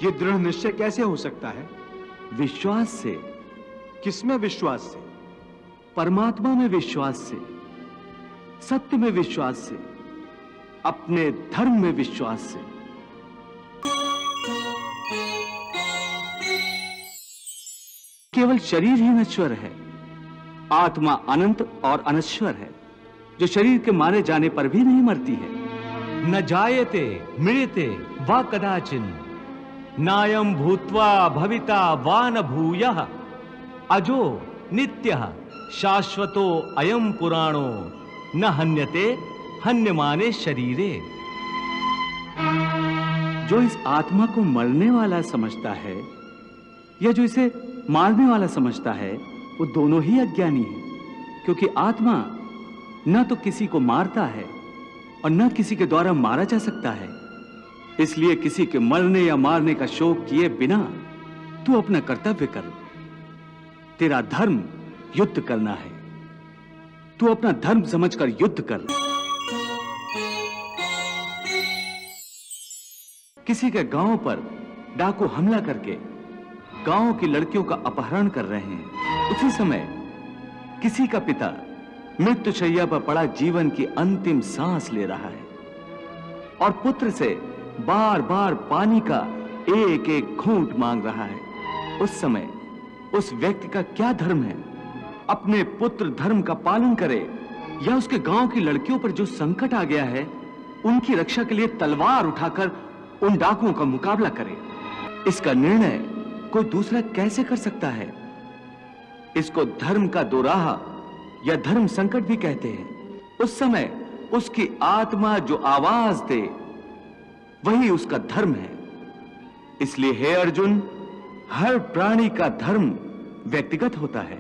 ये दृढ़ निश्चय कैसे हो सकता है? विश्वास से। किसमें विश्वास से? परमात्मा में विश्वास से, सत्य में विश्वास से, अपने धर्म में विश्वास से। केवल शरीर ही नश्वर है, आत्मा अनंत और अनश्वर है, जो शरीर के मारे जाने पर भी नहीं मरती है। न जायते मृत्यते वा कदाचिन, नायम भूत्वा भविता वा न भूयः, अजो नित्यः शाश्वतो अयम पुराणो, न हन्यते हन्यमाने शरीरे। जो इस आत्मा को मरने वाला समझता है या जो इसे मारने वाला समझता है, वो दोनों ही अज्ञानी हैं, क्योंकि आत्मा न तो किसी को मारता है और न किसी के द्वारा मारा जा सकता है। इसलिए किसी के मरने या मारने का शोक किए बिना तू अपना कर्तव्य कर। तेरा धर्म युद्ध करना है, तू अपना धर्म समझकर युद्ध कर। किसी के गांव पर डाकू हमला करके गांव की लड़कियों का अपहरण कर रहे हैं। उसी समय किसी का पिता मृत्युशैया पर पड़ा जीवन की अंतिम सांस ले रहा है और पुत्र से बार बार पानी का एक एक घूंट मांग रहा है। उस समय उस व्यक्ति का क्या धर्म है? अपने पुत्र धर्म का पालन करे या उसके गांव की लड़कियों पर जो संकट आ गया है उनकी रक्षा के लिए तलवार उठाकर उन डाकुओं का मुकाबला करे? इसका निर्णय कोई दूसरा कैसे कर सकता है? इसको धर्म का दोराहा या धर्म संकट भी कहते हैं। उस समय उसकी आत्मा जो आवाज दे वही उसका धर्म है। इसलिए हे अर्जुन, हर प्राणी का धर्म व्यक्तिगत होता है।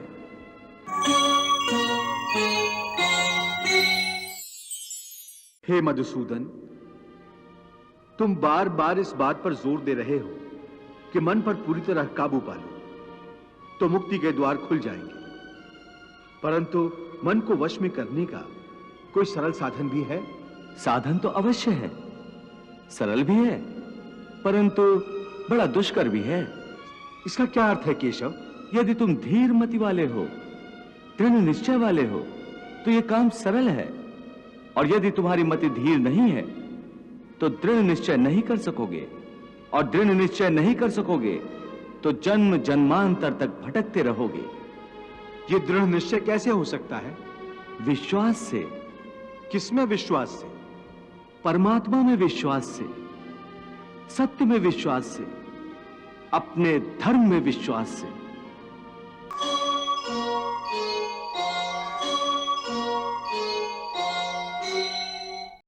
हे मधुसूदन, तुम बार बार इस बात पर जोर दे रहे हो कि मन पर पूरी तरह काबू पा लो तो मुक्ति के द्वार खुल जाएंगे। परंतु मन को वश में करने का कोई सरल साधन भी है? साधन तो अवश्य है, सरल भी है, परंतु बड़ा दुष्कर भी है। इसका क्या अर्थ है केशव? यदि तुम धीर मति वाले हो, दृढ़ निश्चय वाले हो, तो यह काम सरल है, और यदि तुम्हारी मति धीर नहीं है तो दृढ़ निश्चय नहीं कर सकोगे, और दृढ़ निश्चय नहीं कर सकोगे तो जन्म जन्मांतर तक भटकते रहोगे। ये दृढ़ निश्चय कैसे हो सकता है? विश्वास से। किसमें विश्वास से? परमात्मा में विश्वास से, सत्य में विश्वास से, अपने धर्म में विश्वास से।